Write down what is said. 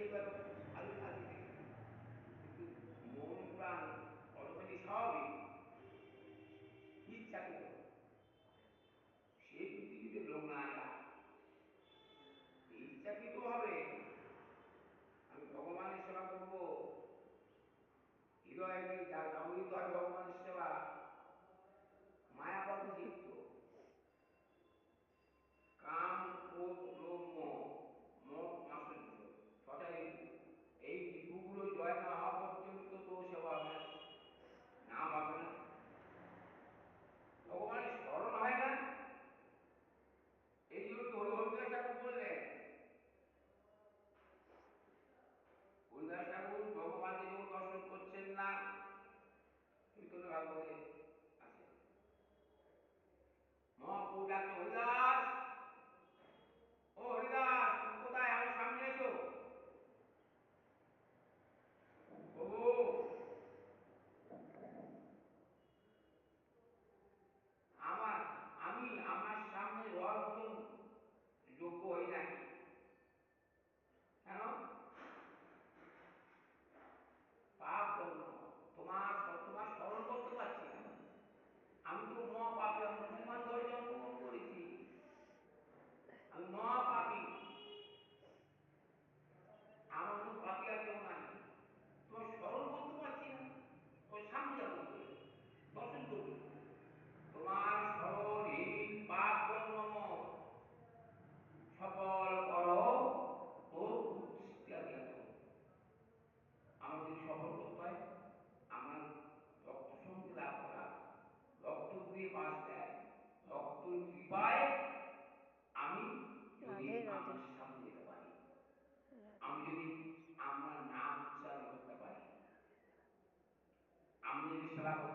হয়ে গেল, আজকে থেকে। কিন্তু মন প্রাণ অটোমেটিক স্বাভাবিক, ইচ্ছাকৃত, সে পৃথিবীতে লোক না যায়, ইচ্ছাকৃত ভাবে আমি ভগবানের সেবা করব, হৃদয় দিয়ে জাগরিত হয় ভগবানের সেবা, মায়াবদ্ধ চিত্ত, কাম ক্রোধ লোভ মোহ, মদ মাৎসর্য, ছটা রিপু, এই রিপুগুলো জয় না হওয়া পর্যন্ত তো সেবা হবে না, নাম হবে না, ভগবানের স্মরণ হয় না। এই জন্য তো হরিদাস ঠাকুর বললেন, হরিদাস ঠাকুর ভগবানকে যখন দর্শন করছেন না, চৈতন্য ভাগবতে আছে, মহাপ্রভু ডাকছে, হরিদাস, ও হরিদাস তুমি কোথায়, আমার সামনে এসো। প্রভু, আমার আমি আমার সামনে হওয়ার মতন যোগ্য হই নাকি? কেন? পাপ জন্ম, তোমার স্মরণ করতে পারছি না, আমি তো মহাপাপী, আমি মুসলমান ঘরে জন্মগ্রহণ করেছি, আমি মহাপাপী, আমার মতো পাপী আর কেউ নাই, তোমার স্মরণ করতে পারছি না, তোমার সামনে যাবো কি করে, দর্শন করবো কি করে? তোমার স্মরণহীন পাপ জন্ম মোর, সফল করো তো উচ্চারিয়াত। আমার যদি সফল করতে হয়, আমার ভক্ত সঙ্গে লাভ করা, ভক্ত গৃহে বাস দেয়, ভক্তর কৃপায় আমি যদি রাধে রাধে। আপনার সামনে যেতে পারি, রাধে আমি যদি রাধে। আপনার নাম উচ্চারণ করতে পারি, আমি যদি সেবা করতে